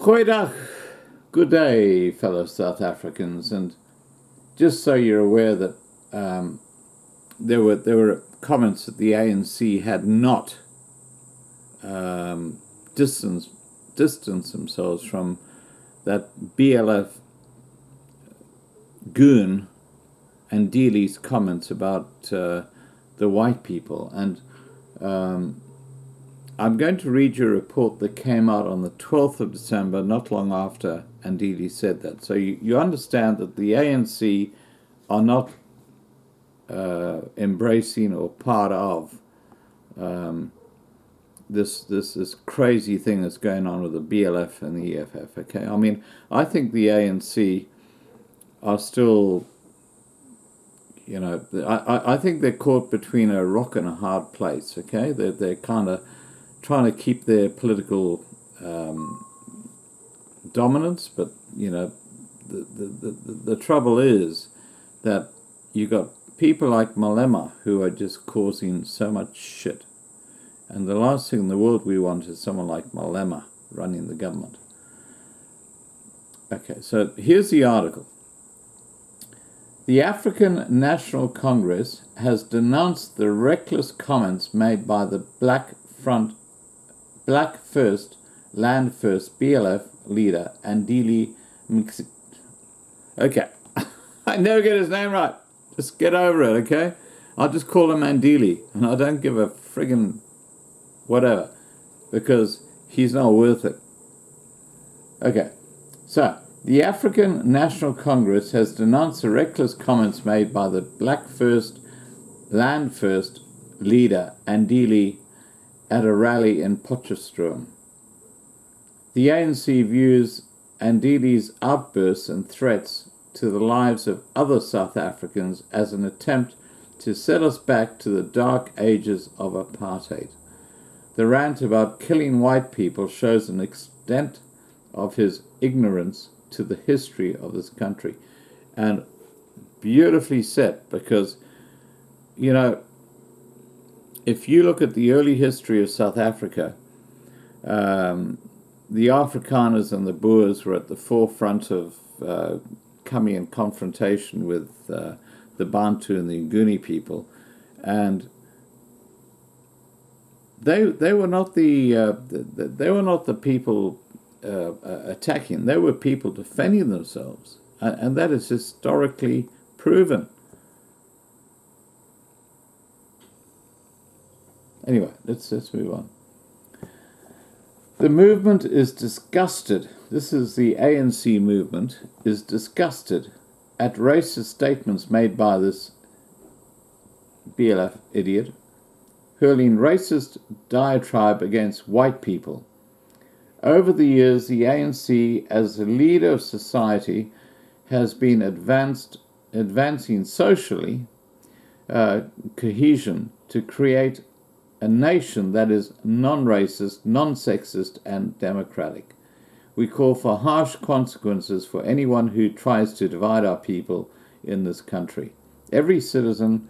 Goeiedag, good day, fellow South Africans, and just so you're aware that there were comments that the ANC had not distanced themselves from that BLF goon and Dealey's comments about the white people, and I'm going to read you a report that came out on the 12th of December, not long after Ndidi said that. So you understand that the ANC are not embracing or part of this crazy thing that's going on with the BLF and the EFF. Okay, I mean, I think the ANC are still, I think they're caught between a rock and a hard place. Okay, they're kind of trying to keep their political dominance, but the trouble is that you got people like Malema who are just causing so much shit, and the last thing in the world we want is someone like Malema running the government. Okay, so here's the article. The African National Congress has denounced the reckless comments made by the Black First, Land First BLF leader Andile Mx. Okay, I never get his name right. Just get over it, okay? I'll just call him Andile, and I don't give a friggin' whatever, because he's not worth it. Okay, so the African National Congress has denounced the reckless comments made by the Black First, Land First leader Andile at a rally in Potchefstroom. The ANC views Andile's outbursts and threats to the lives of other South Africans as an attempt to set us back to the dark ages of apartheid. The rant about killing white people shows an extent of his ignorance to the history of this country. And beautifully said, because, if you look at the early history of South Africa, the Afrikaners and the Boers were at the forefront of coming in confrontation with the Bantu and the Nguni people, and they were not the people attacking. They were people defending themselves, and that is historically proven. Anyway, let's move on. The movement is disgusted. This is the ANC movement, is disgusted at racist statements made by this BLF idiot, hurling racist diatribe against white people. Over the years, the ANC, as a leader of society, has been advancing socially cohesion to create a nation that is non-racist, non-sexist, and democratic. We call for harsh consequences for anyone who tries to divide our people in this country. Every citizen's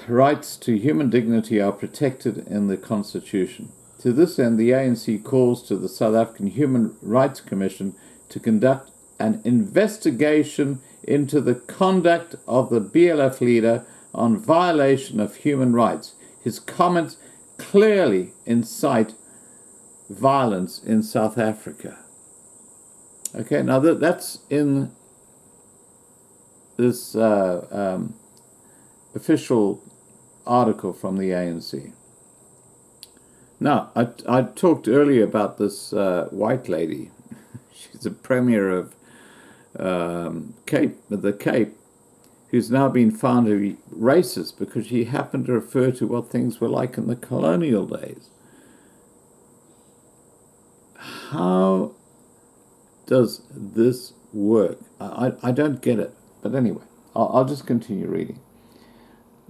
rights to human dignity are protected in the Constitution. To this end, the ANC calls to the South African Human Rights Commission to conduct an investigation into the conduct of the BLF leader on violation of human rights. His comments clearly incite violence in South Africa. Okay, now that's in this official article from the ANC. Now, I talked earlier about this white lady. She's a premier of the Cape, who's now been found to be racist because she happened to refer to what things were like in the colonial days. How does this work? I don't get it. But anyway, I'll just continue reading.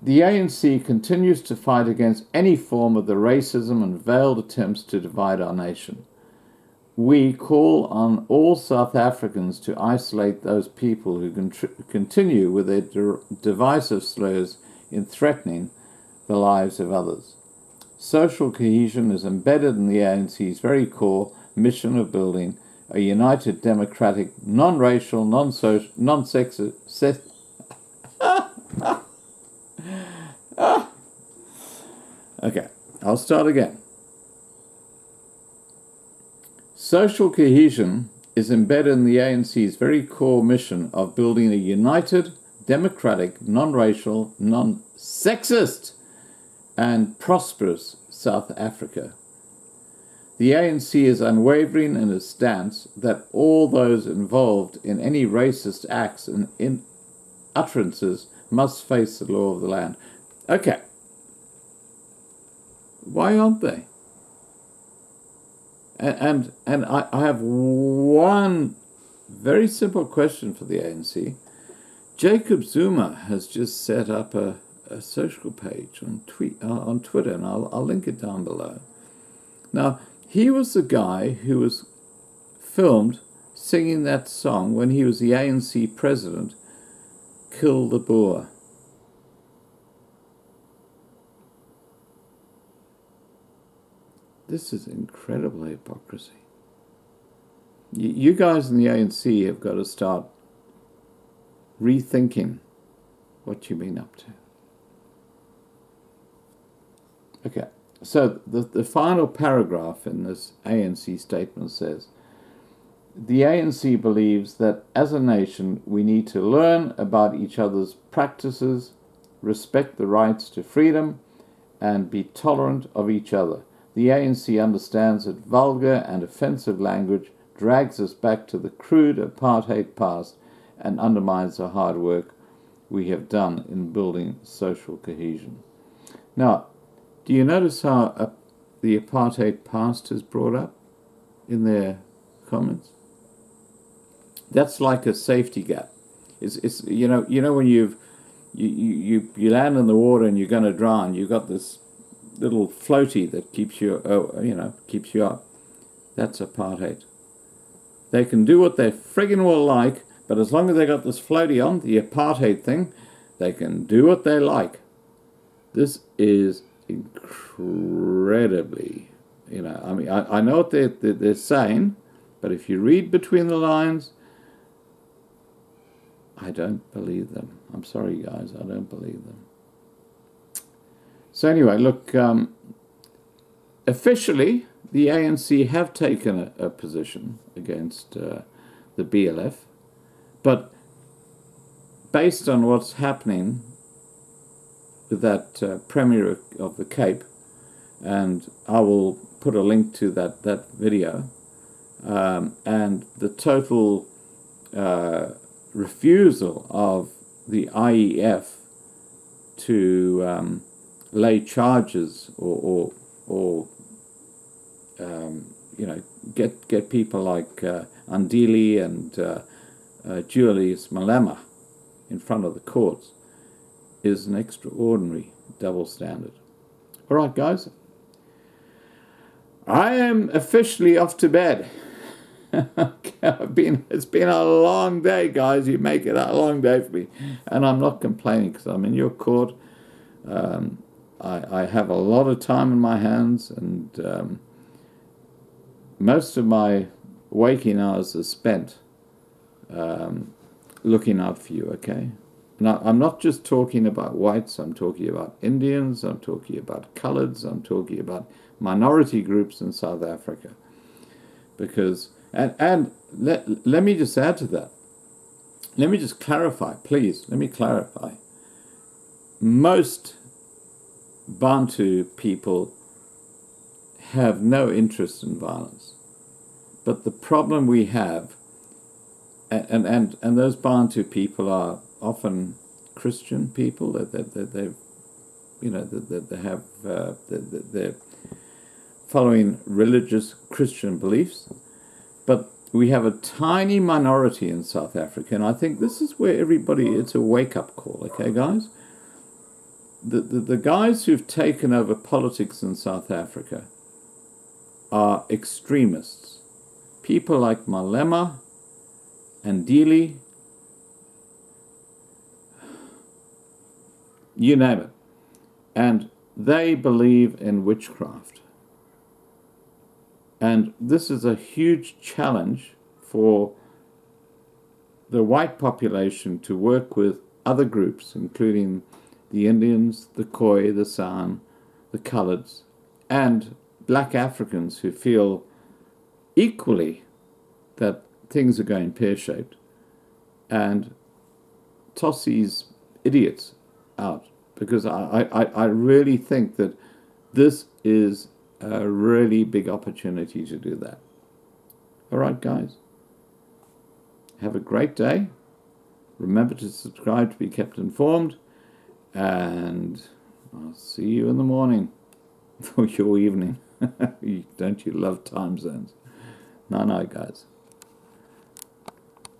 The ANC continues to fight against any form of the racism and veiled attempts to divide our nation. We call on all South Africans to isolate those people who continue with their divisive slurs in threatening the lives of others. Social cohesion is embedded in the ANC's very core, mission of building a united, democratic, non-racial, non-social, non-sexist. Okay, I'll start again. Social cohesion is embedded in the ANC's very core mission of building a united, democratic, non-racial, non-sexist, and prosperous South Africa. The ANC is unwavering in its stance that all those involved in any racist acts and utterances must face the law of the land. Okay. Why aren't they? And I have one very simple question for the ANC. Jacob Zuma has just set up a social page on Twitter, and I'll link it down below. Now, he was the guy who was filmed singing that song when he was the ANC president, Kill the Boer. This is incredible hypocrisy. You guys in the ANC have got to start rethinking what you've been up to. Okay, so the final paragraph in this ANC statement says, the ANC believes that as a nation we need to learn about each other's practices, respect the rights to freedom, and be tolerant of each other. The ANC understands that vulgar and offensive language drags us back to the crude apartheid past and undermines the hard work we have done in building social cohesion. Now, do you notice how the apartheid past is brought up in their comments? That's like a safety gap. It's you know when you land in the water and you're going to drown, you've got this little floaty that keeps you up. That's apartheid. They can do what they friggin' will like, but as long as they got this floaty on, the apartheid thing, they can do what they like. This is incredibly, I mean, I know what they're saying, but if you read between the lines, I don't believe them. I'm sorry, guys, I don't believe them. So anyway, look, officially, the ANC have taken a position against the BLF, but based on what's happening with that Premier of the Cape, and I will put a link to that video, and the total refusal of the IEF to lay charges or get people like Andili and Julius Malema in front of the courts is an extraordinary double standard. All right, guys, I am officially off to bed. It's been a long day, guys. You make it a long day for me, and I'm not complaining because I'm in your court. I have a lot of time in my hands, and most of my waking hours are spent looking out for you, okay? Now, I'm not just talking about whites, I'm talking about Indians, I'm talking about coloreds, I'm talking about minority groups in South Africa. Because, and let me just add to that. Let me just clarify, please, let me clarify. Most Bantu people have no interest in violence. But the problem we have, and those Bantu people are often Christian people they're following religious Christian beliefs, but we have a tiny minority in South Africa, and I think this is where it's a wake-up call, okay, guys? The guys who've taken over politics in South Africa are extremists. People like Malema and Dili, you name it. And they believe in witchcraft. And this is a huge challenge for the white population to work with other groups, including the Indians, the Khoi, the San, the Coloureds, and black Africans who feel equally that things are going pear-shaped, and toss these idiots out, because I really think that this is a really big opportunity to do that. All right, guys. Have a great day. Remember to subscribe to be kept informed, and I'll see you in the morning or your evening. Don't you love time zones? No, guys.